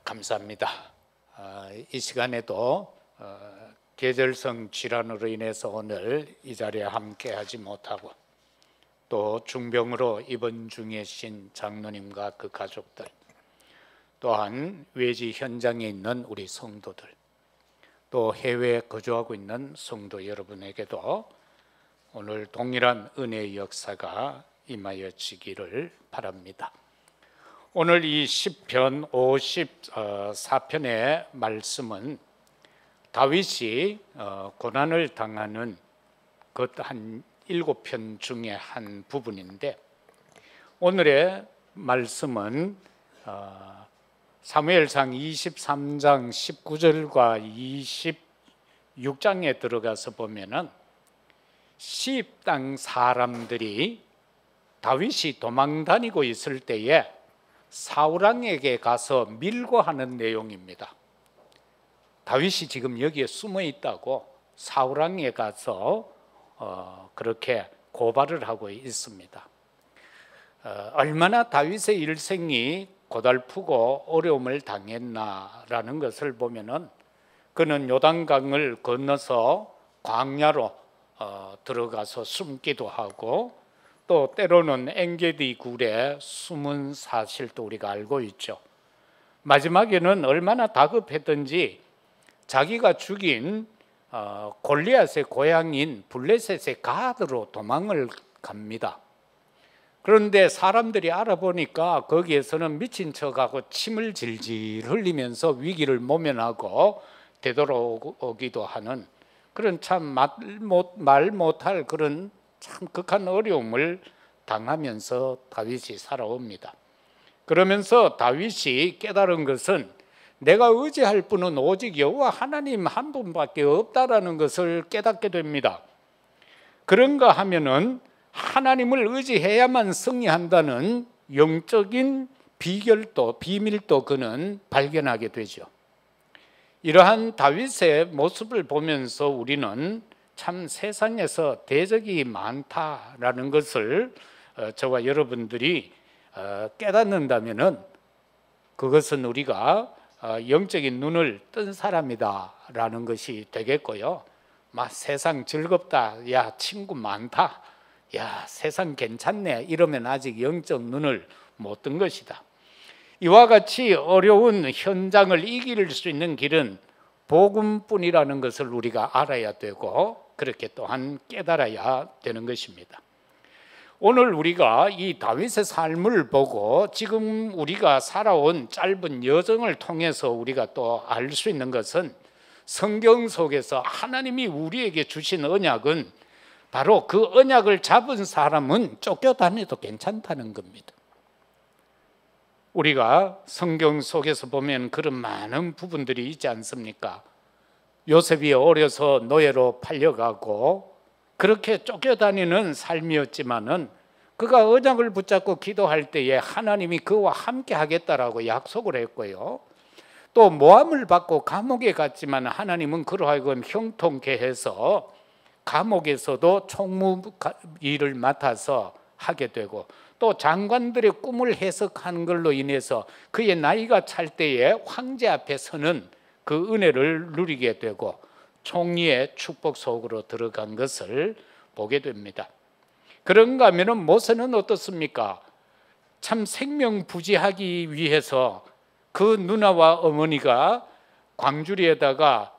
감사합니다. 이 시간에도 계절성 질환으로 인해서 오늘 이 자리에 함께하지 못하고 또 중병으로 입원 중이신 장로님과 그 가족들, 또한 외지 현장에 있는 우리 성도들, 또 해외에 거주하고 있는 성도 여러분에게도 오늘 동일한 은혜의 역사가 임하여지기를 바랍니다. 오늘 이 시편 54편의 말씀은 다윗이 고난을 당하는 그 한 7편 중에 한 부분인데, 오늘의 말씀은 사무엘상 23장 19절과 26장에 들어가서 보면은 시입 땅 사람들이 다윗이 도망 다니고 있을 때에 사울 왕에게 가서 밀고하는 내용입니다. 다윗이 지금 여기에 숨어 있다고 사울 왕에 가서 그렇게 고발을 하고 있습니다. 얼마나 다윗의 일생이 고달프고 어려움을 당했나라는 것을 보면은 그는 요단강을 건너서 광야로 들어가서 숨기도 하고, 또 때로는 엔게디 굴에 숨은 사실도 우리가 알고 있죠. 마지막에는 얼마나 다급했던지 자기가 죽인 골리앗의 고향인 블레셋의 가드로 도망을 갑니다. 그런데 사람들이 알아보니까 거기에서는 미친 척하고 침을 질질 흘리면서 위기를 모면하고 되돌아오기도 하는 그런 참 말 못할 그런 참 극한 어려움을 당하면서 다윗이 살아옵니다. 그러면서 다윗이 깨달은 것은 내가 의지할 분은 오직 여호와 하나님 한 분밖에 없다라는 것을 깨닫게 됩니다. 그런가 하면은 하나님을 의지해야만 승리한다는 영적인 비밀도 그는 발견하게 되죠. 이러한 다윗의 모습을 보면서 우리는 참 세상에서 대적이 많다라는 것을 저와 여러분들이 깨닫는다면은 그것은 우리가 영적인 눈을 뜬 사람이다라는 것이 되겠고요. 막 세상 즐겁다, 야 친구 많다, 야 세상 괜찮네, 이러면 아직 영적 눈을 못 뜬 것이다. 이와 같이 어려운 현장을 이길 수 있는 길은 복음뿐이라는 것을 우리가 알아야 되고, 그렇게 또한 깨달아야 되는 것입니다. 오늘 우리가 이 다윗의 삶을 보고 지금 우리가 살아온 짧은 여정을 통해서 우리가 또 알 수 있는 것은, 성경 속에서 하나님이 우리에게 주신 언약은 바로 그 언약을 잡은 사람은 쫓겨다녀도 괜찮다는 겁니다. 우리가 성경 속에서 보면 그런 많은 부분들이 있지 않습니까? 요셉이 어려서 노예로 팔려가고 그렇게 쫓겨다니는 삶이었지만은 그가 언약을 붙잡고 기도할 때에 하나님이 그와 함께 하겠다라고 약속을 했고요. 또 모함을 받고 감옥에 갔지만 하나님은 그로 하여금 형통케 해서 감옥에서도 총무 일을 맡아서 하게 되고, 또 장관들의 꿈을 해석하는 걸로 인해서 그의 나이가 찰 때에 황제 앞에 서는 그 은혜를 누리게 되고 총리의 축복 속으로 들어간 것을 보게 됩니다. 그런가 하면 모세는 어떻습니까? 참 생명부지하기 위해서 그 누나와 어머니가 광주리에다가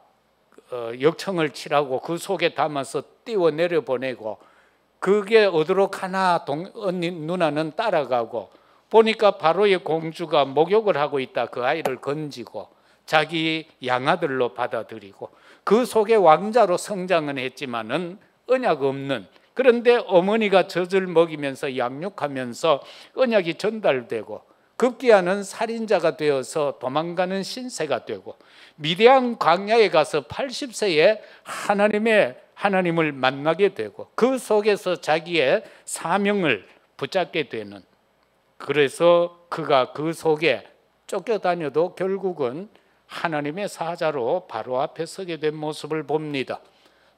역청을 칠하고 그 속에 담아서 띄워 내려보내고, 그게 어디로 가나 언니 누나는 따라가고, 보니까 바로의 공주가 목욕을 하고 있다. 그 아이를 건지고 자기 양아들로 받아들이고 그 속에 왕자로 성장은 했지만은 언약 없는, 그런데 어머니가 젖을 먹이면서 양육하면서 언약이 전달되고 급기야는 살인자가 되어서 도망가는 신세가 되고 미디안 광야에 가서 80세에 하나님을 만나게 되고 그 속에서 자기의 사명을 붙잡게 되는, 그래서 그가 그 속에 쫓겨다녀도 결국은 하나님의 사자로 바로 앞에 서게 된 모습을 봅니다.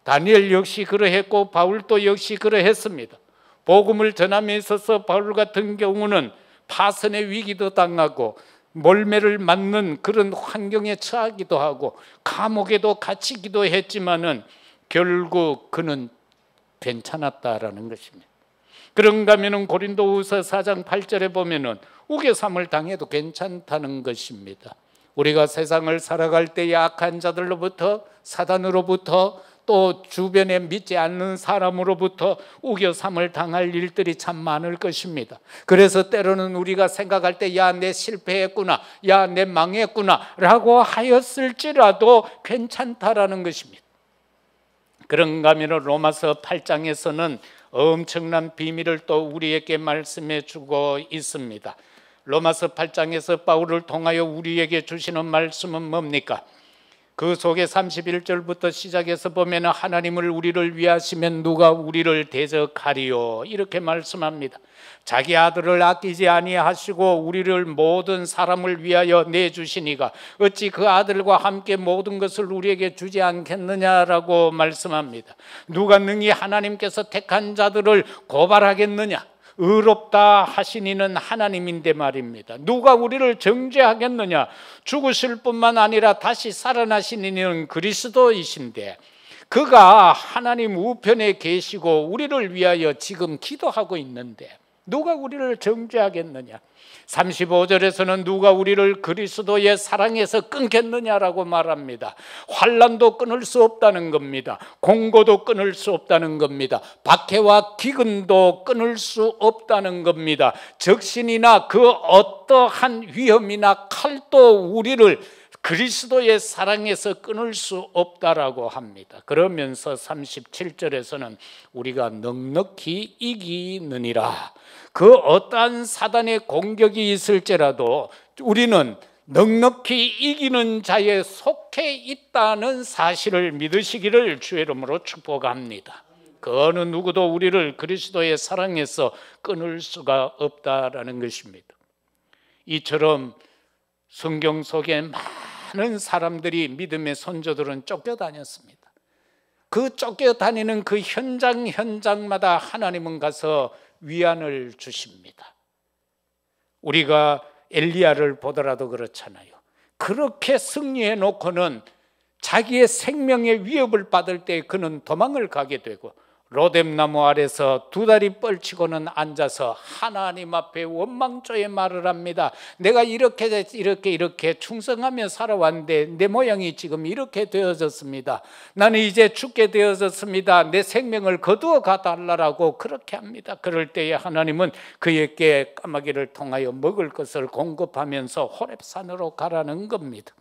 다니엘 역시 그러했고 바울도 역시 그러했습니다. 복음을 전함에 있어서 바울 같은 경우는 파선의 위기도 당하고 몰매를 맞는 그런 환경에 처하기도 하고 감옥에도 갇히기도 했지만은 결국 그는 괜찮았다라는 것입니다. 그런가 하면은 고린도후서 4장 8절에 보면은 우겨삼을 당해도 괜찮다는 것입니다. 우리가 세상을 살아갈 때 약한 자들로부터, 사단으로부터, 또 주변에 믿지 않는 사람으로부터 우겨삼을 당할 일들이 참 많을 것입니다. 그래서 때로는 우리가 생각할 때 야, 내 실패했구나, 야, 내 망했구나 라고 하였을지라도 괜찮다라는 것입니다. 그런가 하면 로마서 8장에서는 엄청난 비밀을 또 우리에게 말씀해 주고 있습니다. 로마서 8장에서 바울을 통하여 우리에게 주시는 말씀은 뭡니까? 그 속에 31절부터 시작해서 보면 하나님을 우리를 위하시면 누가 우리를 대적하리요, 이렇게 말씀합니다. 자기 아들을 아끼지 아니하시고 우리를 모든 사람을 위하여 내주시니가 어찌 그 아들과 함께 모든 것을 우리에게 주지 않겠느냐라고 말씀합니다. 누가 능히 하나님께서 택한 자들을 고발하겠느냐? 의롭다 하신 이는 하나님인데 말입니다. 누가 우리를 정죄하겠느냐? 죽으실 뿐만 아니라 다시 살아나신 이는 그리스도이신데 그가 하나님 우편에 계시고 우리를 위하여 지금 기도하고 있는데 누가 우리를 정죄하겠느냐? 35절에서는 누가 우리를 그리스도의 사랑에서 끊겠느냐라고 말합니다. 환난도 끊을 수 없다는 겁니다. 공고도 끊을 수 없다는 겁니다. 박해와 기근도 끊을 수 없다는 겁니다. 적신이나 그 어떠한 위험이나 칼도 우리를 그리스도의 사랑에서 끊을 수 없다라고 합니다. 그러면서 37절에서는 우리가 넉넉히 이기느니라. 그 어떠한 사단의 공격이 있을지라도 우리는 넉넉히 이기는 자에 속해 있다는 사실을 믿으시기를 주의 이름으로 축복합니다. 그 어느 누구도 우리를 그리스도의 사랑에서 끊을 수가 없다라는 것입니다. 이처럼 성경 속에 많은 사람들이, 믿음의 선조들은 쫓겨다녔습니다. 그 쫓겨다니는 그 현장마다 하나님은 가서 위안을 주십니다. 우리가 엘리야를 보더라도 그렇잖아요. 그렇게 승리해 놓고는 자기의 생명의 위협을 받을 때 그는 도망을 가게 되고 로뎀나무 아래서 두 다리 뻘치고는 앉아서 하나님 앞에 원망조의 말을 합니다. 내가 이렇게 충성하며 살아왔는데 내 모양이 지금 이렇게 되어졌습니다. 나는 이제 죽게 되어졌습니다. 내 생명을 거두어 가달라고 그렇게 합니다. 그럴 때에 하나님은 그에게 까마귀를 통하여 먹을 것을 공급하면서 호렙산으로 가라는 겁니다.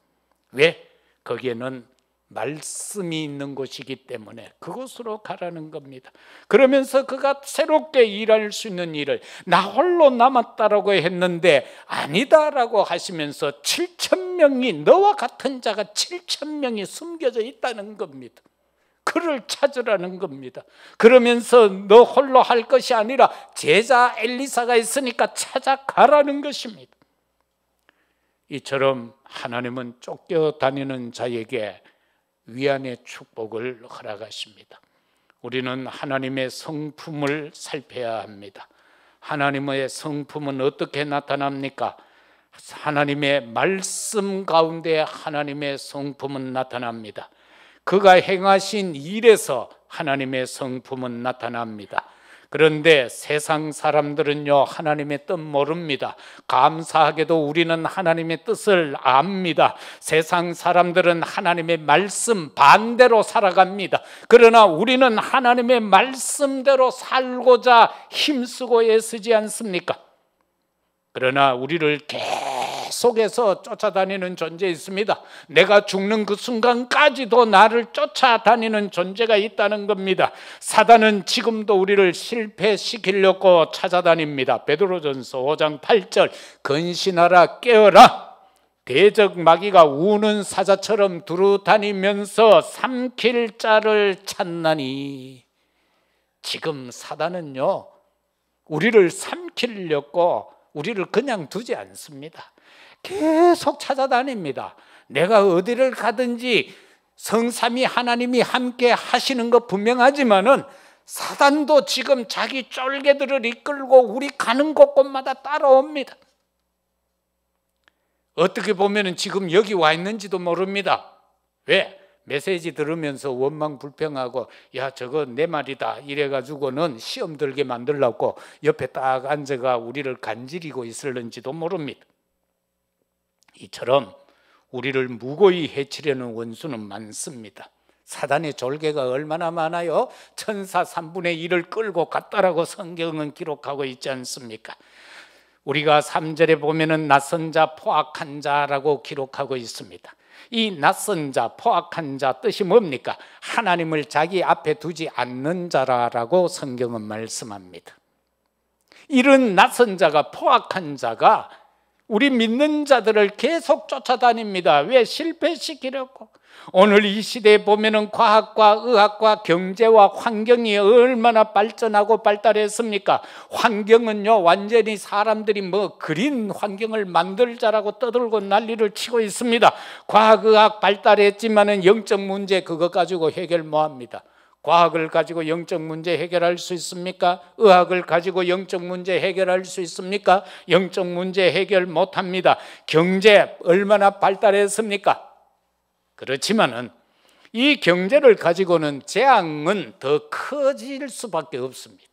왜? 거기에는 말씀이 있는 곳이기 때문에 그곳으로 가라는 겁니다. 그러면서 그가 새롭게 일할 수 있는 일을 나 홀로 남았다라고 했는데 아니다라고 하시면서 7,000명이, 너와 같은 자가 7,000명이 숨겨져 있다는 겁니다. 그를 찾으라는 겁니다. 그러면서 너 홀로 할 것이 아니라 제자 엘리사가 있으니까 찾아가라는 것입니다. 이처럼 하나님은 쫓겨다니는 자에게 위안의 축복을 허락하십니다. 우리는 하나님의 성품을 살펴야 합니다. 하나님의 성품은 어떻게 나타납니까? 하나님의 말씀 가운데 하나님의 성품은 나타납니다. 그가 행하신 일에서 하나님의 성품은 나타납니다. 그런데 세상 사람들은요, 하나님의 뜻 모릅니다. 감사하게도 우리는 하나님의 뜻을 압니다. 세상 사람들은 하나님의 말씀 반대로 살아갑니다. 그러나 우리는 하나님의 말씀대로 살고자 힘쓰고 애쓰지 않습니까? 그러나 우리를 계속해서 쫓아다니는 존재 있습니다. 내가 죽는 그 순간까지도 나를 쫓아다니는 존재가 있다는 겁니다. 사단은 지금도 우리를 실패시키려고 찾아다닙니다. 베드로전서 5장 8절 근신하라 깨어라. 대적 마귀가 우는 사자처럼 두루다니면서 삼킬 자를 찾나니. 지금 사단은요, 우리를 삼키려고 우리를 그냥 두지 않습니다. 계속 찾아다닙니다. 내가 어디를 가든지 성삼위 하나님이 함께 하시는 것 분명하지만은 사단도 지금 자기 쫄개들을 이끌고 우리 가는 곳곳마다 따라옵니다. 어떻게 보면 지금 여기 와 있는지도 모릅니다. 왜? 메시지 들으면서 원망 불평하고 야 저거 내 말이다 이래가지고는 시험 들게 만들려고 옆에 딱 앉아가 우리를 간지리고 있을는지도 모릅니다. 이처럼 우리를 무고히 해치려는 원수는 많습니다. 사단의 졸개가 얼마나 많아요? 천사 3분의 1을 끌고 갔다라고 성경은 기록하고 있지 않습니까? 우리가 3절에 보면은 낯선 자, 포악한 자라고 기록하고 있습니다. 이 낯선 자, 포악한 자 뜻이 뭡니까? 하나님을 자기 앞에 두지 않는 자라고 성경은 말씀합니다. 이런 낯선 자가, 포악한 자가 우리 믿는 자들을 계속 쫓아다닙니다. 왜? 실패시키려고. 오늘 이 시대에 보면은 과학과 의학과 경제와 환경이 얼마나 발전하고 발달했습니까? 환경은요 완전히 사람들이 그린 환경을 만들자라고 떠들고 난리를 치고 있습니다. 과학 의학 발달했지만은 영적 문제 그거 가지고 해결 뭐합니다? 과학을 가지고 영적 문제 해결할 수 있습니까? 의학을 가지고 영적 문제 해결할 수 있습니까? 영적 문제 해결 못합니다. 경제 얼마나 발달했습니까? 그렇지만은 이 경제를 가지고는 재앙은 더 커질 수밖에 없습니다.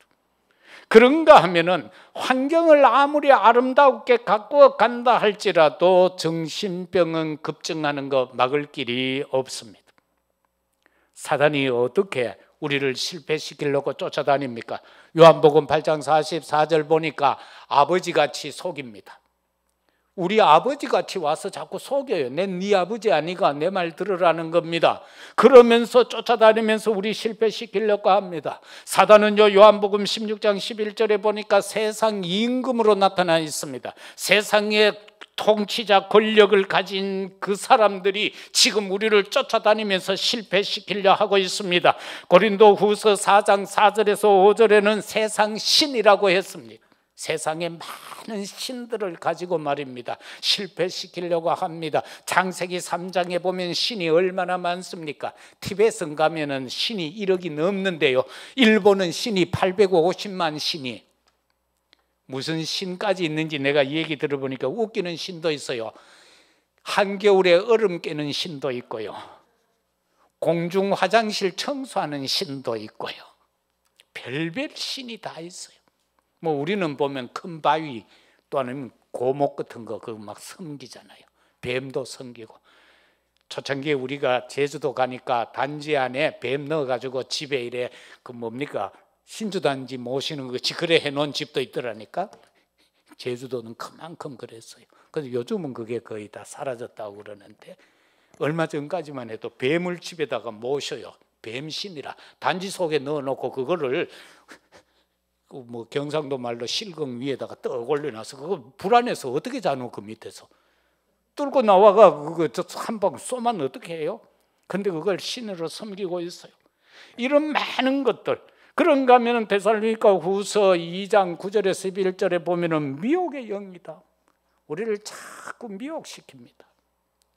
그런가 하면은 환경을 아무리 아름답게 갖고 간다 할지라도 정신병은 급증하는 거 막을 길이 없습니다. 사단이 어떻게 우리를 실패시키려고 쫓아다닙니까? 요한복음 8장 44절 보니까 아버지같이 속입니다. 우리 아버지같이 와서 자꾸 속여요. 네 아버지 아니가 내 말 들으라는 겁니다. 그러면서 쫓아다니면서 우리 실패시키려고 합니다. 사단은요 요한복음 16장 11절에 보니까 세상 임금으로 나타나 있습니다. 세상의 통치자 권력을 가진 그 사람들이 지금 우리를 쫓아다니면서 실패시키려 하고 있습니다. 고린도후서 4장 4절에서 5절에는 세상 신이라고 했습니다. 세상에 많은 신들을 가지고 말입니다. 실패시키려고 합니다. 창세기 3장에 보면 신이 얼마나 많습니까? 티베트 가면은 신이 1억이 넘는데요. 일본은 신이 850만 신이. 무슨 신까지 있는지 내가 얘기 들어보니까 웃기는 신도 있어요. 한겨울에 얼음 깨는 신도 있고요. 공중 화장실 청소하는 신도 있고요. 별별 신이 다 있어요. 우리는 보면 큰 바위 또 아니면 고목 같은 거 그거 막 섬기잖아요. 뱀도 섬기고. 초창기에 우리가 제주도 가니까 단지 안에 뱀 넣어가지고 집에 이래 신주단지 모시는 거지 그래 해놓은 집도 있더라니까. 제주도는 그만큼 그랬어요. 그래서 요즘은 그게 거의 다 사라졌다고 그러는데 얼마 전까지만 해도 뱀을 집에다가 모셔요. 뱀신이라 단지 속에 넣어놓고 그거를 경상도 말로 실금 위에다가 떡 올려놔서 그거 불안해서 어떻게 자노 그 밑에서 뚫고 나와가 그거 한 방 쏘면 어떻게 해요? 근데 그걸 신으로 섬기고 있어요. 이런 많은 것들. 그런가 하면 데살로니가 후서 2장 9절에서 11절에 보면은 미혹의 영이다. 우리를 자꾸 미혹시킵니다.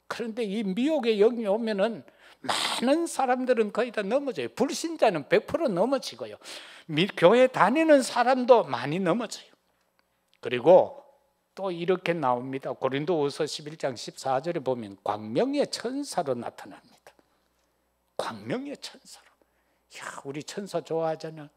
그런데 이 미혹의 영이 오면은 많은 사람들은 거의 다 넘어져요. 불신자는 100% 넘어지고요. 교회 다니는 사람도 많이 넘어져요. 그리고 또 이렇게 나옵니다. 고린도후서 11장 14절에 보면 광명의 천사로 나타납니다. 광명의 천사로. 야, 우리 천사 좋아하잖아.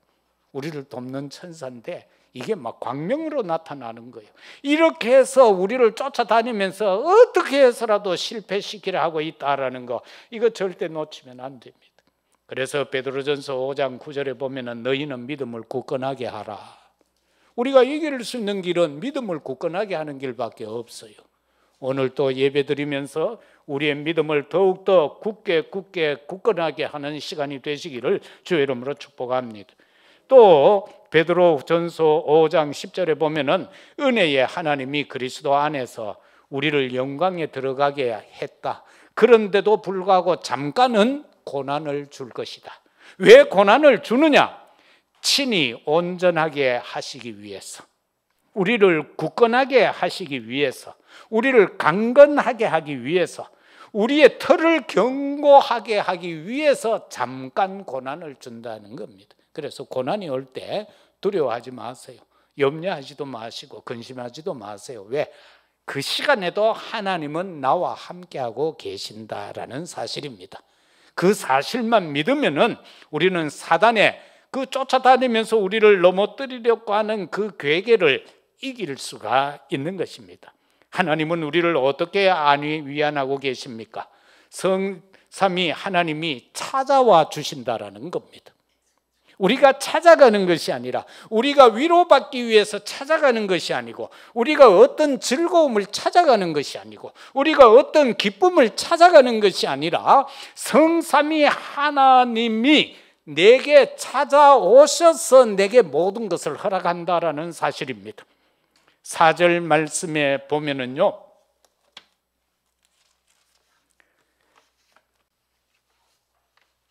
우리를 돕는 천사인데 이게 막 광명으로 나타나는 거예요. 이렇게 해서 우리를 쫓아다니면서 어떻게 해서라도 실패시키려 하고 있다라는 거, 이거 절대 놓치면 안 됩니다. 그래서 베드로전서 5장 9절에 보면은 너희는 믿음을 굳건하게 하라. 우리가 이길 수 있는 길은 믿음을 굳건하게 하는 길밖에 없어요. 오늘 또 예배 드리면서 우리의 믿음을 더욱더 굳건하게 하는 시간이 되시기를 주의 이름으로 축복합니다. 또 베드로전서 5장 10절에 보면은 은혜의 하나님이 그리스도 안에서 우리를 영광에 들어가게 했다. 그런데도 불구하고 잠깐은 고난을 줄 것이다. 왜 고난을 주느냐? 친히 온전하게 하시기 위해서, 우리를 굳건하게 하시기 위해서, 우리를 강건하게 하기 위해서, 우리의 털을 견고하게 하기 위해서 잠깐 고난을 준다는 겁니다. 그래서 고난이 올 때 두려워하지 마세요. 염려하지도 마시고 근심하지도 마세요. 왜? 그 시간에도 하나님은 나와 함께하고 계신다라는 사실입니다. 그 사실만 믿으면은 우리는 사단의 그 쫓아다니면서 우리를 넘어뜨리려고 하는 그 괴계를 이길 수가 있는 것입니다. 하나님은 우리를 어떻게 안위 위안하고 계십니까? 성삼위 하나님이 찾아와 주신다라는 겁니다. 우리가 찾아가는 것이 아니라, 우리가 위로받기 위해서 찾아가는 것이 아니고, 우리가 어떤 즐거움을 찾아가는 것이 아니고, 우리가 어떤 기쁨을 찾아가는 것이 아니라 성삼위 하나님이 내게 찾아오셔서 내게 모든 것을 허락한다라는 사실입니다. 4절 말씀에 보면은요,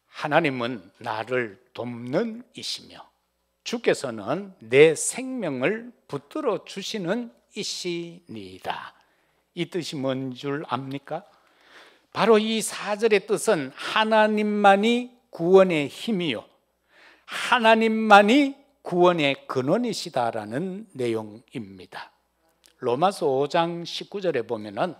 하나님은 나를 돕는 이시며 주께서는 내 생명을 붙들어 주시는 이시니이다. 이 뜻이 뭔 줄 압니까? 바로 이 4절의 뜻은 하나님만이 구원의 힘이요, 하나님만이 구원의 근원이시다라는 내용입니다. 로마서 5장 19절에 보면은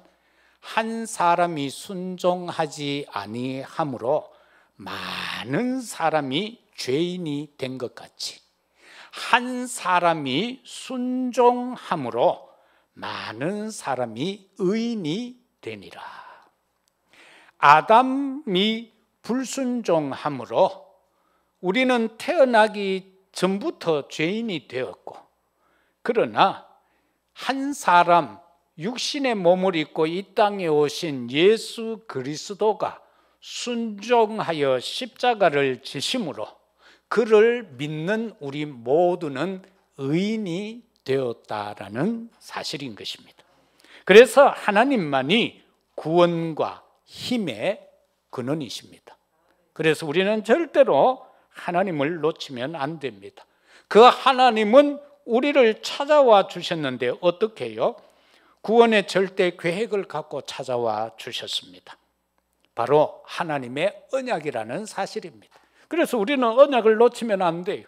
한 사람이 순종하지 아니함으로 많은 사람이 죄인이 된 것 같이 한 사람이 순종함으로 많은 사람이 의인이 되니라. 아담이 불순종함으로 우리는 태어나기 전부터 죄인이 되었고, 그러나 한 사람, 육신의 몸을 입고 이 땅에 오신 예수 그리스도가 순종하여 십자가를 지심으로 그를 믿는 우리 모두는 의인이 되었다라는 사실인 것입니다. 그래서 하나님만이 구원과 힘의 근원이십니다. 그래서 우리는 절대로 하나님을 놓치면 안 됩니다. 그 하나님은 우리를 찾아와 주셨는데 어떻게 해요? 구원의 절대 계획을 갖고 찾아와 주셨습니다. 바로 하나님의 언약이라는 사실입니다. 그래서 우리는 언약을 놓치면 안 돼요.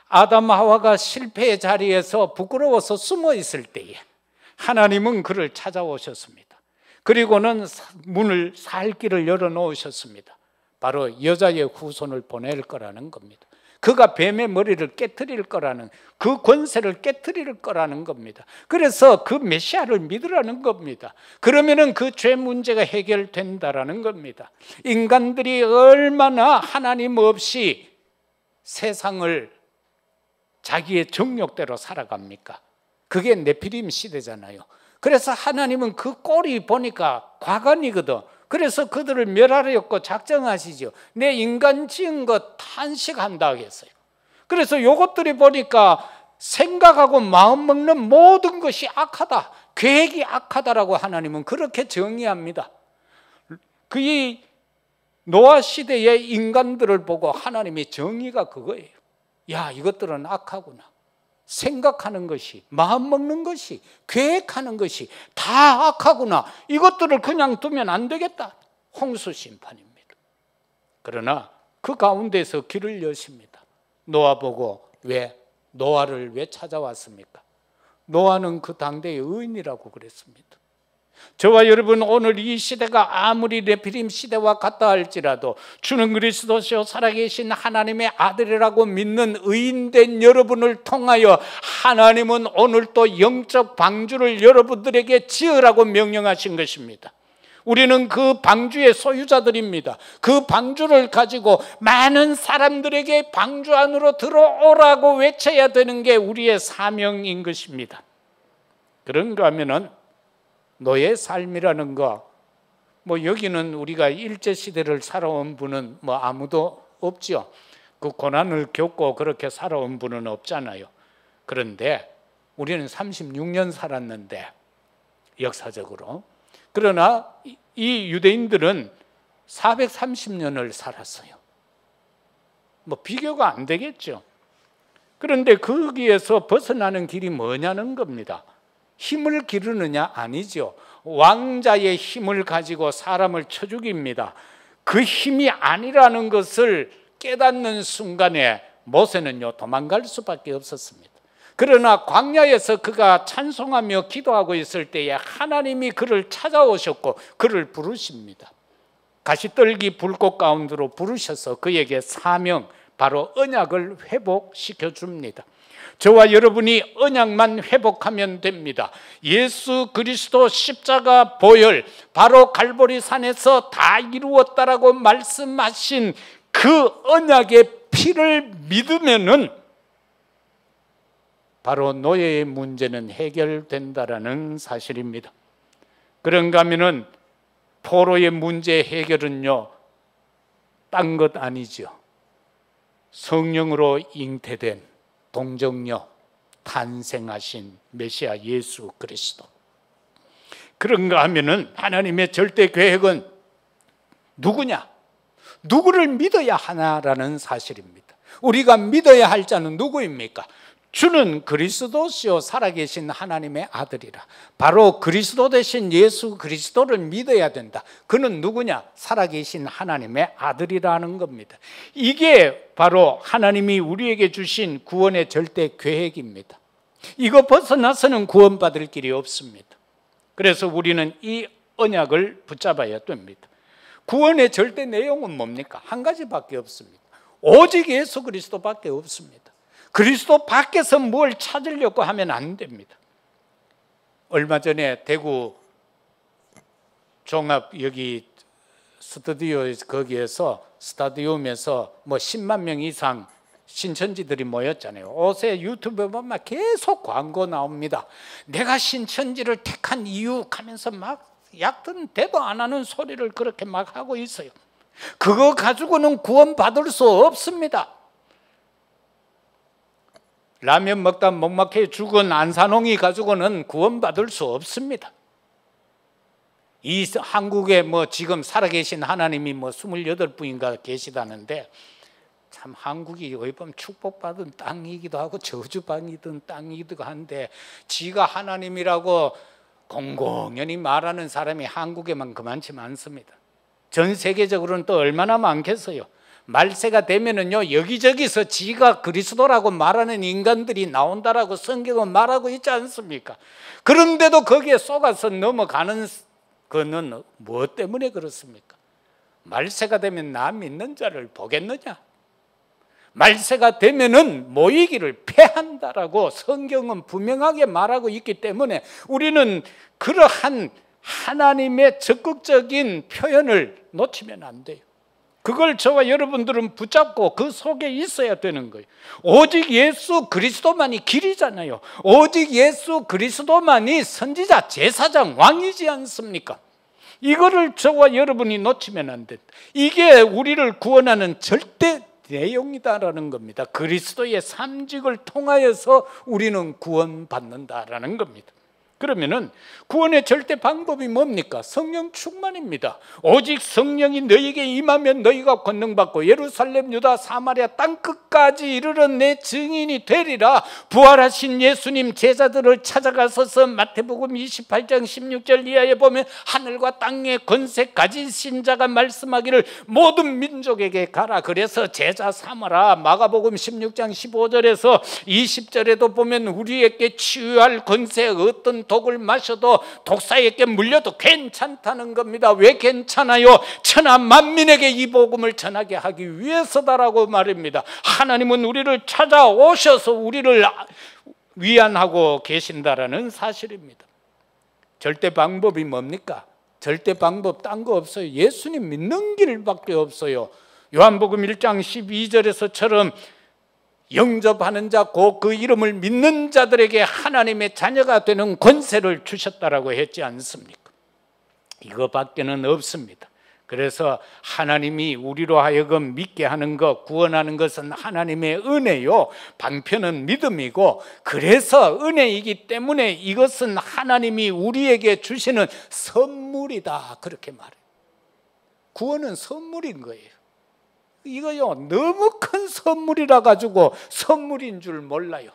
아담 하와가 실패의 자리에서 부끄러워서 숨어 있을 때에 하나님은 그를 찾아오셨습니다. 그리고는 문을 살 길을 열어놓으셨습니다. 바로 여자의 후손을 보낼 거라는 겁니다. 그가 뱀의 머리를 깨트릴 거라는, 그 권세를 깨트릴 거라는 겁니다. 그래서 그 메시아를 믿으라는 겁니다. 그러면은 그 죄 문제가 해결된다라는 겁니다. 인간들이 얼마나 하나님 없이 세상을 자기의 정욕대로 살아갑니까? 그게 네피림 시대잖아요. 그래서 하나님은 그 꼴이 보니까 과간이거든. 그래서 그들을 멸하려고 작정하시죠. 내 인간 지은 것 탄식한다 했어요. 그래서 이것들이 보니까 생각하고 마음 먹는 모든 것이 악하다, 계획이 악하다라고 하나님은 그렇게 정의합니다. 그 노아 시대의 인간들을 보고 하나님의 정의가 그거예요. 야, 이것들은 악하구나. 생각하는 것이, 마음 먹는 것이, 계획하는 것이 다 악하구나. 이것들을 그냥 두면 안 되겠다. 홍수 심판입니다. 그러나 그 가운데서 길을 여십니다. 노아 보고 노아를 왜 찾아왔습니까? 노아는 그 당대의 의인이라고 그랬습니다. 저와 여러분, 오늘 이 시대가 아무리 네피림 시대와 같다 할지라도 주는 그리스도시요 살아계신 하나님의 아들이라고 믿는 의인된 여러분을 통하여 하나님은 오늘 또 영적 방주를 여러분들에게 지으라고 명령하신 것입니다. 우리는 그 방주의 소유자들입니다. 그 방주를 가지고 많은 사람들에게 방주 안으로 들어오라고 외쳐야 되는 게 우리의 사명인 것입니다. 그런가 하면은 너의 삶이라는 거, 여기는 우리가 일제시대를 살아온 분은 아무도 없죠. 그 고난을 겪고 그렇게 살아온 분은 없잖아요. 그런데 우리는 36년 살았는데, 역사적으로. 그러나 이 유대인들은 430년을 살았어요. 비교가 안 되겠죠. 그런데 거기에서 벗어나는 길이 뭐냐는 겁니다. 힘을 기르느냐? 아니죠. 왕자의 힘을 가지고 사람을 쳐 죽입니다. 그 힘이 아니라는 것을 깨닫는 순간에 모세는요 도망갈 수밖에 없었습니다. 그러나 광야에서 그가 찬송하며 기도하고 있을 때에 하나님이 그를 찾아오셨고 그를 부르십니다. 가시떨기 불꽃 가운데로 부르셔서 그에게 사명, 바로 언약을 회복시켜 줍니다. 저와 여러분이 언약만 회복하면 됩니다. 예수 그리스도 십자가 보혈, 바로 갈보리 산에서 다 이루었다라고 말씀하신 그 언약의 피를 믿으면은 바로 노예의 문제는 해결된다라는 사실입니다. 그런가 하면은 포로의 문제 해결은요, 딴 것 아니죠. 성령으로 잉태된 동정녀 탄생하신 메시아 예수 그리스도. 그런가 하면은 하나님의 절대 계획은 누구냐? 누구를 믿어야 하나라는 사실입니다. 우리가 믿어야 할 자는 누구입니까? 주는 그리스도시요 살아계신 하나님의 아들이라. 바로 그리스도 되신 예수 그리스도를 믿어야 된다. 그는 누구냐? 살아계신 하나님의 아들이라는 겁니다. 이게 바로 하나님이 우리에게 주신 구원의 절대 계획입니다. 이거 벗어나서는 구원받을 길이 없습니다. 그래서 우리는 이 언약을 붙잡아야 됩니다. 구원의 절대 내용은 뭡니까? 한 가지밖에 없습니다. 오직 예수 그리스도밖에 없습니다. 그리스도 밖에서 뭘 찾으려고 하면 안 됩니다. 얼마 전에 대구 종합 여기 스튜디오에서 거기에서 스타디움에서 뭐 10만 명 이상 신천지들이 모였잖아요. 요새 유튜브에 보면 계속 광고 나옵니다. 내가 신천지를 택한 이유 하면서 막 얕은 대도 안 하는 소리를 그렇게 막 하고 있어요. 그거 가지고는 구원받을 수 없습니다. 라면 먹다 목막혀 죽은 안산홍이 가지고는 구원받을 수 없습니다. 이 한국에 뭐 지금 살아계신 하나님이 뭐 28분인가 계시다는데, 참 한국이 어디 보면 축복받은 땅이기도 하고 저주받은 땅이기도 한데, 지가 하나님이라고 공공연히 말하는 사람이 한국에만 그만치 많습니다. 전 세계적으로는 또 얼마나 많겠어요. 말세가 되면은요, 여기저기서 지가 그리스도라고 말하는 인간들이 나온다라고 성경은 말하고 있지 않습니까? 그런데도 거기에 속아서 넘어가는 거는 무엇 때문에 그렇습니까? 말세가 되면 나 믿는 자를 보겠느냐? 말세가 되면은 모이기를 패한다라고 성경은 분명하게 말하고 있기 때문에 우리는 그러한 하나님의 적극적인 표현을 놓치면 안 돼요. 그걸 저와 여러분들은 붙잡고 그 속에 있어야 되는 거예요. 오직 예수 그리스도만이 길이잖아요. 오직 예수 그리스도만이 선지자, 제사장, 왕이지 않습니까? 이거를 저와 여러분이 놓치면 안 된다. 이게 우리를 구원하는 절대 내용이다라는 겁니다. 그리스도의 삼직을 통하여서 우리는 구원받는다라는 겁니다. 그러면은 구원의 절대 방법이 뭡니까? 성령 충만입니다. 오직 성령이 너희에게 임하면 너희가 권능받고 예루살렘, 유다, 사마리아 땅끝까지 이르러 내 증인이 되리라. 부활하신 예수님 제자들을 찾아가서서 마태복음 28장 16절 이하에 보면 하늘과 땅의 권세 가지신 자가 말씀하기를 모든 민족에게 가라. 그래서 제자 삼아라. 마가복음 16장 15절에서 20절에도 보면 우리에게 치유할 권세, 어떤 독을 마셔도 독사에게 물려도 괜찮다는 겁니다. 왜 괜찮아요? 천하 만민에게 이 복음을 전하게 하기 위해서다라고 말입니다. 하나님은 우리를 찾아오셔서 우리를 위안하고 계신다라는 사실입니다. 절대 방법이 뭡니까? 절대 방법 딴 거 없어요. 예수님 믿는 길밖에 없어요. 요한복음 1장 12절에서처럼 영접하는 자, 곧 그 이름을 믿는 자들에게 하나님의 자녀가 되는 권세를 주셨다라고 했지 않습니까? 이거밖에는 없습니다. 그래서 하나님이 우리로 하여금 믿게 하는 것, 구원하는 것은 하나님의 은혜요, 방편은 믿음이고, 그래서 은혜이기 때문에 이것은 하나님이 우리에게 주시는 선물이다, 그렇게 말해요. 구원은 선물인 거예요. 이거요, 너무 큰 선물이라 가지고 선물인 줄 몰라요.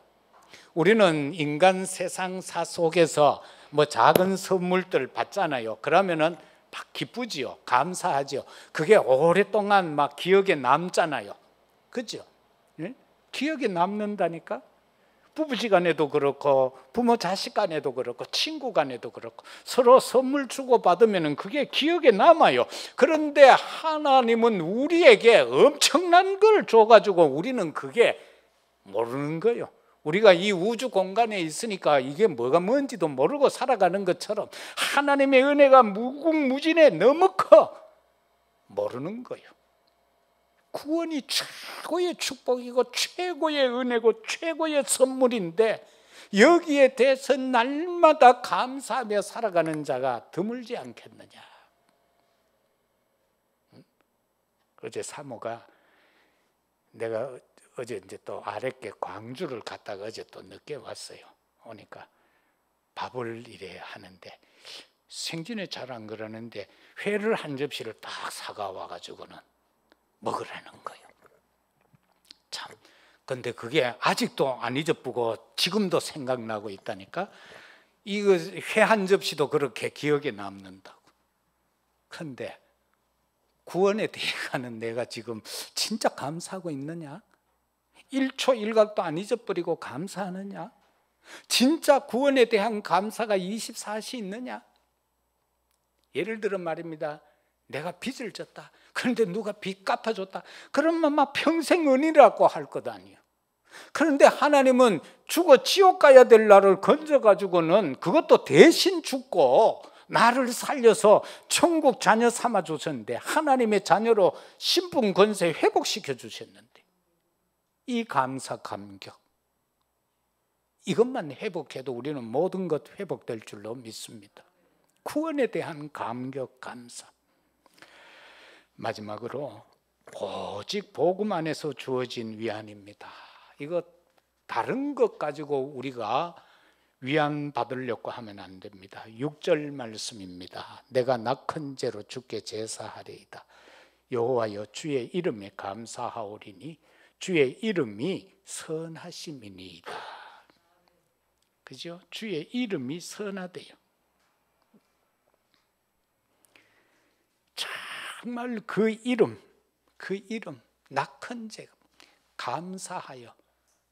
우리는 인간 세상사 속에서 뭐 작은 선물들 받잖아요. 그러면은 막 기쁘지요, 감사하지요. 그게 오랫동안 막 기억에 남잖아요. 그죠? 예? 기억에 남는다니까. 부부지간에도 그렇고 부모 자식 간에도 그렇고 친구 간에도 그렇고 서로 선물 주고 받으면 그게 기억에 남아요. 그런데 하나님은 우리에게 엄청난 걸 줘가지고 우리는 그게 모르는 거예요. 우리가 이 우주 공간에 있으니까 이게 뭐가 뭔지도 모르고 살아가는 것처럼 하나님의 은혜가 무궁무진해 너무 커 모르는 거예요. 구원이 최고의 축복이고 최고의 은혜고 최고의 선물인데 여기에 대해서 날마다 감사하며 살아가는 자가 드물지 않겠느냐. 어제 사모가 내가 어제 이제 또 아랫게 광주를 갔다가 어제 또 늦게 왔어요. 오니까 밥을 이래 하는데 생전에 잘 안 그러는데 회를 한 접시를 딱 사가 와가지고는 먹으라는 거예요. 참, 근데 그게 아직도 안 잊어보고 지금도 생각나고 있다니까. 이거 회 한 접시도 그렇게 기억에 남는다고. 근데 구원에 대해 가는 내가 지금 진짜 감사하고 있느냐? 1초 1각도 안 잊어버리고 감사하느냐? 진짜 구원에 대한 감사가 24시 있느냐? 예를 들어 말입니다. 내가 빚을 졌다. 그런데 누가 빚 갚아줬다. 그러면 막 평생 은이라고 할 것 아니에요. 그런데 하나님은 죽어 지옥 가야 될 나를 건져가지고는 그것도 대신 죽고 나를 살려서 천국 자녀 삼아 주셨는데 하나님의 자녀로 신분 권세 회복시켜 주셨는데 이 감사 감격 이것만 회복해도 우리는 모든 것 회복될 줄로 믿습니다. 구원에 대한 감격 감사. 마지막으로 오직 복음 안에서 주어진 위안입니다. 이거 다른 것 가지고 우리가 위안 받으려고 하면 안 됩니다. 6절 말씀입니다. 내가 낙헌 죄로 주께 제사하리이다. 여호와여 주의 이름에 감사하오리니 주의 이름이 선하심이니이다. 그죠? 주의 이름이 선하대요. 정말 그 이름 낙헌 제가 감사하여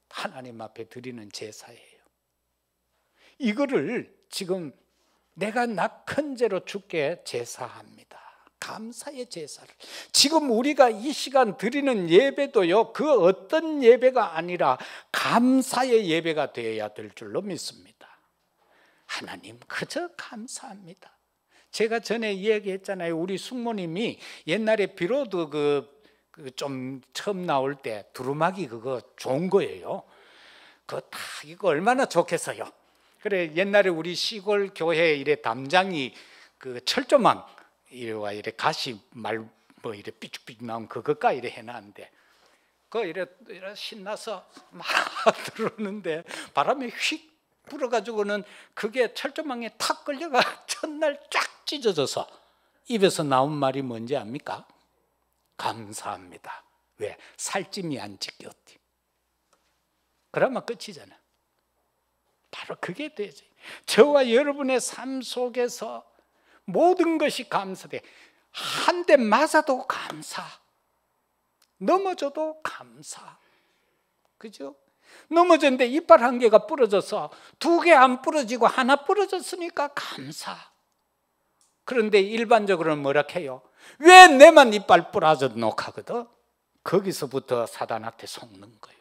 하나님 앞에 드리는 제사예요. 이거를 지금 내가 낙헌제로 주께 제사합니다. 감사의 제사를 지금 우리가 이 시간 드리는 예배도요 그 어떤 예배가 아니라 감사의 예배가 되어야 될 줄로 믿습니다. 하나님 그저 감사합니다. 제가 전에 이야기했잖아요. 우리 숙모님이 옛날에 비로드 좀 처음 나올 때 두루마기 그거 좋은 거예요. 그거 다 이거 얼마나 좋겠어요. 그래 옛날에 우리 시골 교회 이래 담장이 그 철조망 이래와 이래 가시 말 뭐 이래 삐죽삐죽 나온 그거가 이래 해놨는데 그 이래 신나서 막 들어오는데 바람이 휙 불어가지고는 그게 철조망에 탁 걸려가 첫날 쫙 찢어져서 입에서 나온 말이 뭔지 압니까? 감사합니다. 왜? 살찜이 안 찢겼지. 그러면 끝이잖아. 바로 그게 되지. 저와 여러분의 삶 속에서 모든 것이 감사돼. 한 대 맞아도 감사. 넘어져도 감사. 그죠? 넘어졌는데 이빨 한 개가 부러져서 두 개 안 부러지고 하나 부러졌으니까 감사. 그런데 일반적으로는 뭐라 해요? 왜 내만 이빨 부러졌노 하거든? 거기서부터 사단한테 속는 거예요.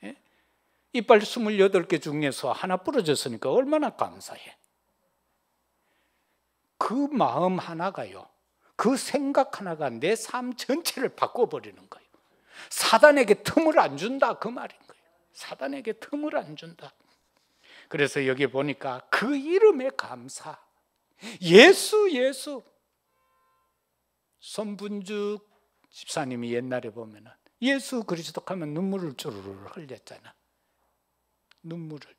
예? 이빨 28개 중에서 하나 부러졌으니까 얼마나 감사해. 그 마음 하나가요, 그 생각 하나가 내 삶 전체를 바꿔버리는 거예요. 사단에게 틈을 안 준다 그 말인 거예요. 사단에게 틈을 안 준다. 그래서 여기 보니까 그 이름에 감사. 예수 손분죽 집사님이 옛날에 보면은 예수 그리스도 하면 눈물을 주르르 흘렸잖아. 눈물을.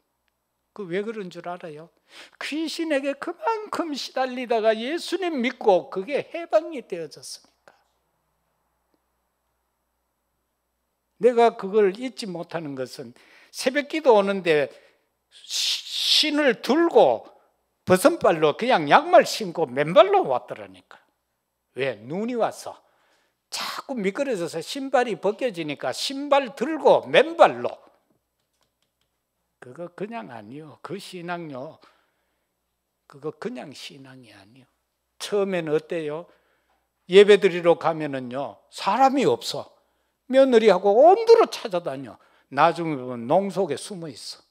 그 왜 그런 줄 알아요? 귀신에게 그만큼 시달리다가 예수님 믿고 그게 해방이 되어졌으니까. 내가 그걸 잊지 못하는 것은 새벽기도 오는데 신을 들고 버선발로 그냥 양말 신고 맨발로 왔더라니까. 왜? 눈이 와서 자꾸 미끄러져서 신발이 벗겨지니까 신발 들고 맨발로. 그거 그냥 아니요. 그 신앙요. 그거 그냥 신앙이 아니요. 처음에는 어때요? 예배드리러 가면은요, 사람이 없어. 며느리하고 엄두로 찾아다녀. 나중에 보면 농속에 숨어 있어.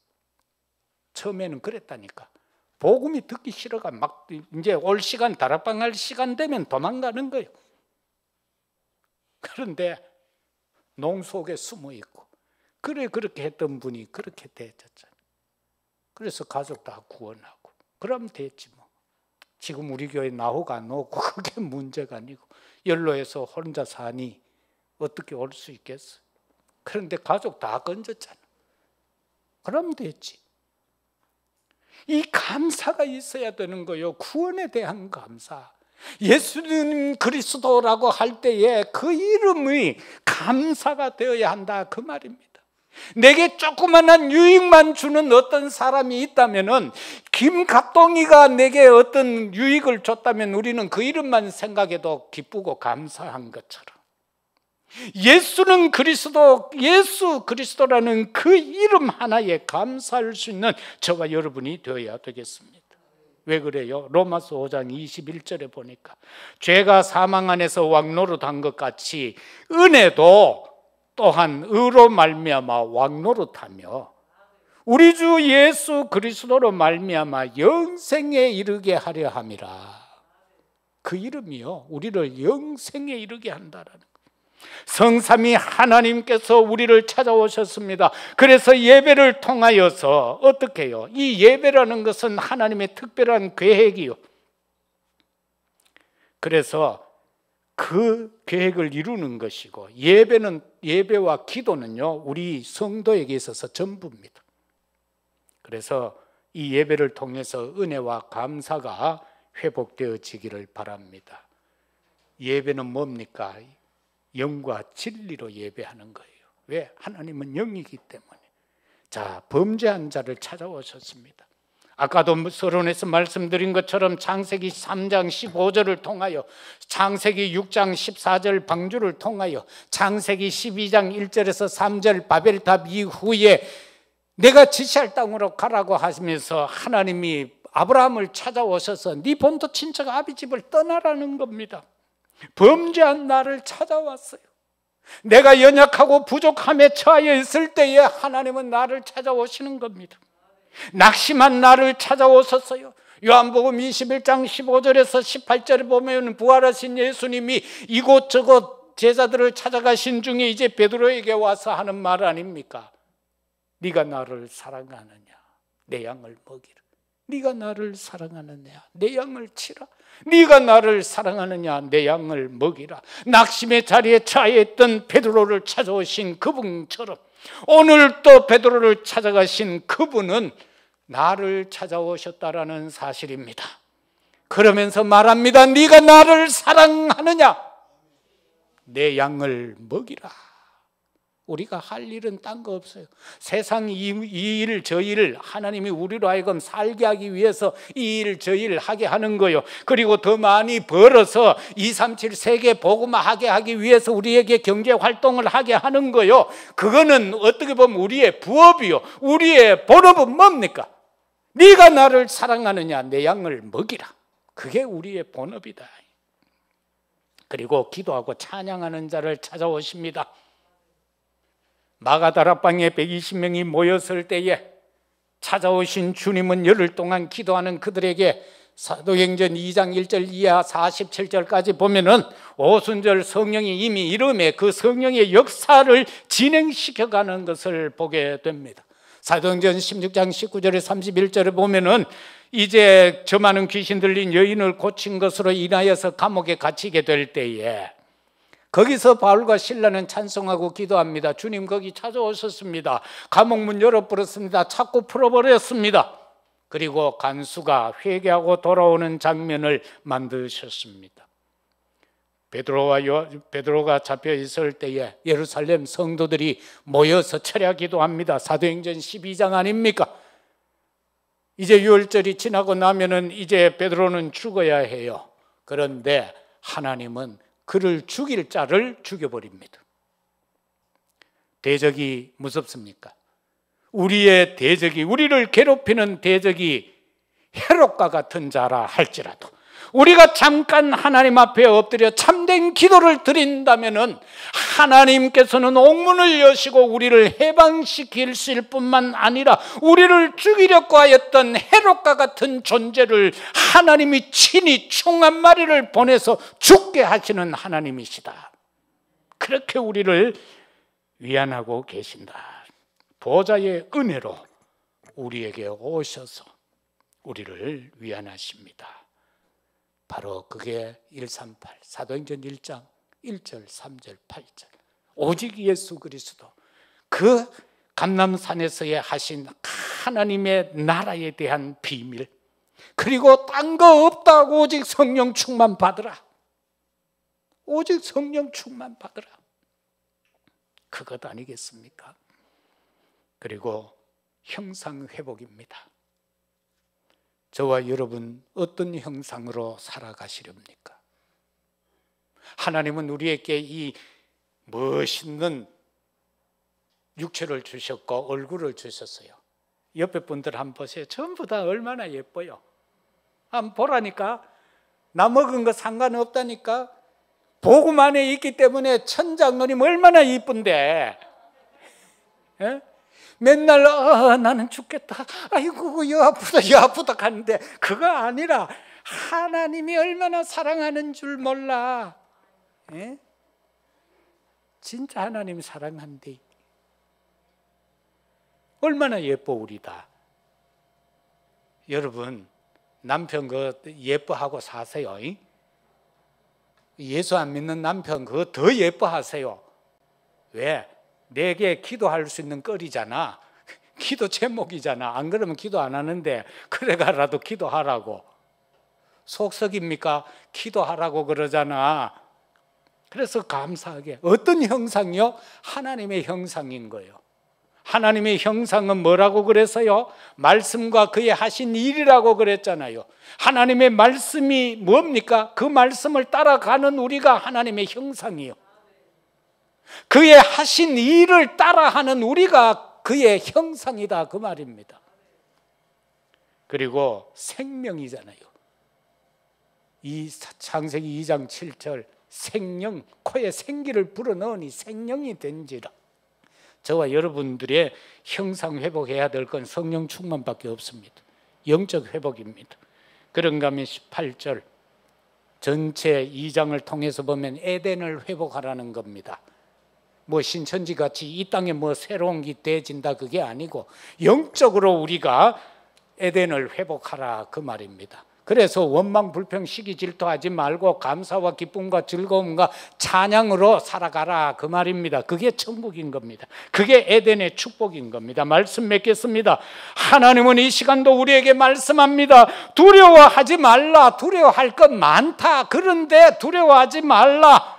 처음에는 그랬다니까. 복음이 듣기 싫어가 막 이제 올 시간, 다락방 할 시간 되면 도망가는 거예요. 그런데 농속에 숨어 있고, 그래 그렇게 했던 분이 그렇게 되었잖아요. 그래서 가족 다 구원하고 그럼 됐지 뭐. 지금 우리 교회 나오고 안 오고 그게 문제가 아니고, 연로해서 혼자 사니 어떻게 올 수 있겠어? 그런데 가족 다 건졌잖아. 그럼 됐지. 이 감사가 있어야 되는 거요. 구원에 대한 감사. 예수님 그리스도라고 할 때에 그 이름이 감사가 되어야 한다, 그 말입니다. 내게 조그만한 유익만 주는 어떤 사람이 있다면은, 김갑동이가 내게 어떤 유익을 줬다면 우리는 그 이름만 생각해도 기쁘고 감사한 것처럼, 예수는 그리스도, 예수 그리스도라는 그 이름 하나에 감사할 수 있는 저와 여러분이 되어야 되겠습니다. 왜 그래요? 로마서 5장 21절에 보니까 죄가 사망 안에서 왕노릇한 것 같이 은혜도 또한 의로 말미암아 왕노릇하며 우리 주 예수 그리스도로 말미암아 영생에 이르게 하려 함이라. 그 이름이요, 우리를 영생에 이르게 한다라는 거예요. 성삼위 하나님께서 우리를 찾아오셨습니다. 그래서 예배를 통하여서 어떻게 해요? 이 예배라는 것은 하나님의 특별한 계획이요. 그래서 그 계획을 이루는 것이고, 예배와 기도는요, 우리 성도에게 있어서 전부입니다. 그래서 이 예배를 통해서 은혜와 감사가 회복되어지기를 바랍니다. 예배는 뭡니까? 영과 진리로 예배하는 거예요. 왜? 하나님은 영이기 때문에. 자, 범죄한 자를 찾아오셨습니다. 아까도 서론에서 말씀드린 것처럼 창세기 3장 15절을 통하여, 창세기 6장 14절 방주를 통하여, 창세기 12장 1절에서 3절 바벨탑 이후에 내가 지시할 땅으로 가라고 하시면서 하나님이 아브라함을 찾아오셔서 네 본토 친척 아비 집을 떠나라는 겁니다. 범죄한 나를 찾아왔어요. 내가 연약하고 부족함에 처하여 있을 때에 하나님은 나를 찾아오시는 겁니다. 낙심한 나를 찾아오셨어요. 요한복음 21장 15절에서 18절에 보면 부활하신 예수님이 이곳저곳 제자들을 찾아가신 중에 이제 베드로에게 와서 하는 말 아닙니까? 네가 나를 사랑하느냐? 내 양을 먹이라. 네가 나를 사랑하느냐? 내 양을 치라. 네가 나를 사랑하느냐? 내 양을 먹이라. 낙심의 자리에 처해 있던 베드로를 찾아오신 그분처럼 오늘 또 베드로를 찾아가신 그분은 나를 찾아오셨다라는 사실입니다. 그러면서 말합니다. 네가 나를 사랑하느냐? 내 양을 먹이라. 우리가 할 일은 딴 거 없어요. 세상 이 일 저 일, 하나님이 우리로 하여금 살게 하기 위해서 이 일 저 일 하게 하는 거요. 그리고 더 많이 벌어서 237 세계 복음화하게 하기 위해서 우리에게 경제 활동을 하게 하는 거요. 그거는 어떻게 보면 우리의 부업이요. 우리의 본업은 뭡니까? 네가 나를 사랑하느냐? 내 양을 먹이라. 그게 우리의 본업이다. 그리고 기도하고 찬양하는 자를 찾아오십니다. 마가다락방에 120명이 모였을 때에 찾아오신 주님은 열흘 동안 기도하는 그들에게 사도행전 2장 1절 이하 47절까지 보면은 오순절 성령이 이미 이름에 그 성령의 역사를 진행시켜가는 것을 보게 됩니다. 사도행전 16장 19절에 31절에 보면은 이제 저 많은 귀신 들린 여인을 고친 것으로 인하여서 감옥에 갇히게 될 때에 거기서 바울과 실라는 찬송하고 기도합니다. 주님 거기 찾아오셨습니다. 감옥문 열어버렸습니다. 자꾸 풀어버렸습니다. 그리고 간수가 회개하고 돌아오는 장면을 만드셨습니다. 베드로가 잡혀 있을 때에 예루살렘 성도들이 모여서 철야 기도합니다. 사도행전 12장 아닙니까? 이제 유월절이 지나고 나면은 이제 베드로는 죽어야 해요. 그런데 하나님은 그를 죽일 자를 죽여버립니다. 대적이 무섭습니까? 우리의 대적이, 우리를 괴롭히는 대적이 헤롯과 같은 자라 할지라도 우리가 잠깐 하나님 앞에 엎드려 참된 기도를 드린다면은 하나님께서는 옥문을 여시고 우리를 해방시키실 뿐만 아니라 우리를 죽이려고 하였던 헤롯과 같은 존재를 하나님이 친히 총 한 마리를 보내서 죽게 하시는 하나님이시다. 그렇게 우리를 위안하고 계신다. 보좌의 은혜로 우리에게 오셔서 우리를 위안하십니다. 바로 그게 138 사도행전 1장 1절 3절 8절 오직 예수 그리스도, 그 감람산에서의 하신 하나님의 나라에 대한 비밀, 그리고 딴 거 없다고 오직 성령 충만 받으라, 오직 성령 충만 받으라, 그것 아니겠습니까? 그리고 형상회복입니다. 저와 여러분 어떤 형상으로 살아가시렵니까? 하나님은 우리에게 이 멋있는 육체를 주셨고 얼굴을 주셨어요. 옆에 분들 한번 보세요. 전부 다 얼마나 예뻐요. 한번 보라니까. 나 먹은 거 상관없다니까. 복음 안에 있기 때문에 천장누님 얼마나 이쁜데, 예? 맨날 나는 죽겠다, 아이고 여 아프다 하는데 그거 아니라 하나님이 얼마나 사랑하는 줄 몰라. 예? 진짜 하나님 사랑한대. 얼마나 예뻐 우리 다. 여러분 남편 그 예뻐하고 사세요. 예수 안 믿는 남편 그거 더 예뻐하세요. 왜? 내게 기도할 수 있는 거리잖아. 기도 제목이잖아. 안 그러면 기도 안 하는데 그래가라도 기도하라고. 속썩입니까? 기도하라고 그러잖아. 그래서 감사하게. 어떤 형상이요? 하나님의 형상인 거예요. 하나님의 형상은 뭐라고 그랬어요? 말씀과 그의 하신 일이라고 그랬잖아요. 하나님의 말씀이 뭡니까? 그 말씀을 따라가는 우리가 하나님의 형상이요. 그의 하신 일을 따라하는 우리가 그의 형상이다, 그 말입니다. 그리고 생명이잖아요. 이 창세기 2장 7절 생명, 코에 생기를 불어넣으니 생명이 된지라. 저와 여러분들의 형상 회복해야 될 건 성령 충만밖에 없습니다. 영적 회복입니다. 그런가 하면 18절 전체 2장을 통해서 보면 에덴을 회복하라는 겁니다. 뭐 신천지같이 이 땅에 뭐 새로운 게 되어진다 그게 아니고 영적으로 우리가 에덴을 회복하라 그 말입니다. 그래서 원망 불평 시기 질투하지 말고 감사와 기쁨과 즐거움과 찬양으로 살아가라 그 말입니다. 그게 천국인 겁니다. 그게 에덴의 축복인 겁니다. 말씀 맺겠습니다. 하나님은 이 시간도 우리에게 말씀합니다. 두려워하지 말라. 두려워할 것 많다. 그런데 두려워하지 말라.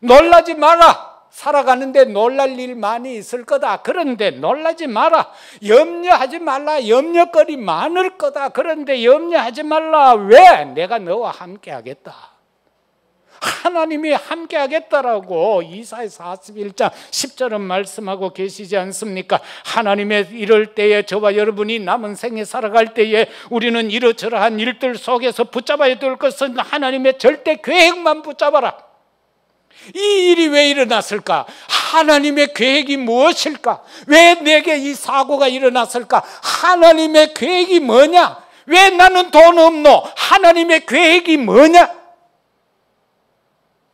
놀라지 마라. 살아가는데 놀랄 일 많이 있을 거다. 그런데 놀라지 마라. 염려하지 말라. 염려거리 많을 거다. 그런데 염려하지 말라. 왜? 내가 너와 함께 하겠다. 하나님이 함께 하겠다라고 이사야 41장 10절은 말씀하고 계시지 않습니까? 하나님의 이럴 때에 저와 여러분이 남은 생에 살아갈 때에 우리는 이러저러한 일들 속에서 붙잡아야 될 것은 하나님의 절대 계획만 붙잡아라. 이 일이 왜 일어났을까? 하나님의 계획이 무엇일까? 왜 내게 이 사고가 일어났을까? 하나님의 계획이 뭐냐? 왜 나는 돈 없노? 하나님의 계획이 뭐냐?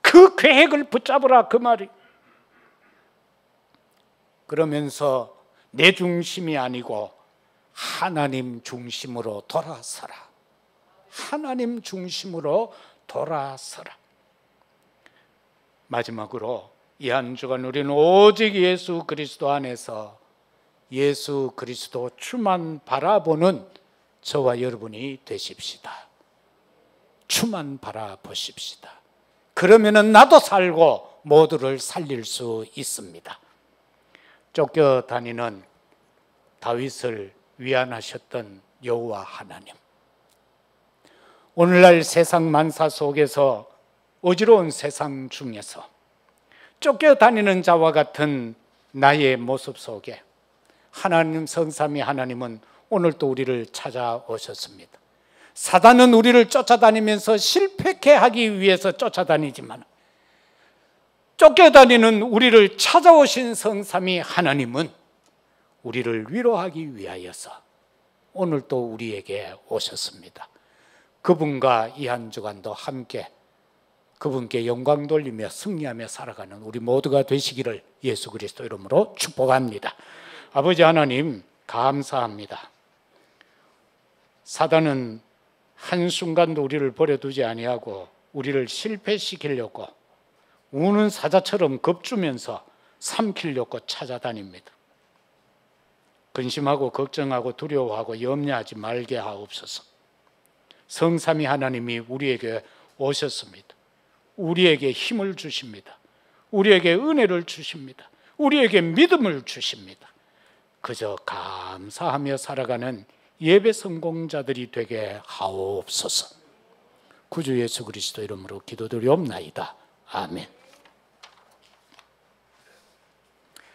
그 계획을 붙잡으라 그 말이. 그러면서 내 중심이 아니고 하나님 중심으로 돌아서라. 하나님 중심으로 돌아서라. 마지막으로 이 한 주간 우리는 오직 예수 그리스도 안에서 예수 그리스도 주만 바라보는 저와 여러분이 되십시다. 주만 바라보십시다. 그러면은 나도 살고 모두를 살릴 수 있습니다. 쫓겨다니는 다윗을 위안하셨던 여호와 하나님, 오늘날 세상 만사 속에서 어지러운 세상 중에서 쫓겨다니는 자와 같은 나의 모습 속에 하나님 성삼위 하나님은 오늘 또 우리를 찾아오셨습니다. 사단은 우리를 쫓아다니면서 실패케 하기 위해서 쫓아다니지만 쫓겨다니는 우리를 찾아오신 성삼위 하나님은 우리를 위로하기 위하여서 오늘 또 우리에게 오셨습니다. 그분과 이 한 주간도 함께 그분께 영광 돌리며 승리하며 살아가는 우리 모두가 되시기를 예수 그리스도 이름으로 축복합니다. 아버지 하나님 감사합니다. 사단은 한순간도 우리를 버려두지 아니하고 우리를 실패시키려고 우는 사자처럼 겁주면서 삼키려고 찾아다닙니다. 근심하고 걱정하고 두려워하고 염려하지 말게 하옵소서. 성삼위 하나님이 우리에게 오셨습니다. 우리에게 힘을 주십니다. 우리에게 은혜를 주십니다. 우리에게 믿음을 주십니다. 그저 감사하며 살아가는 예배 성공자들이 되게 하옵소서. 구주 예수 그리스도 이름으로 기도드리옵나이다. 아멘.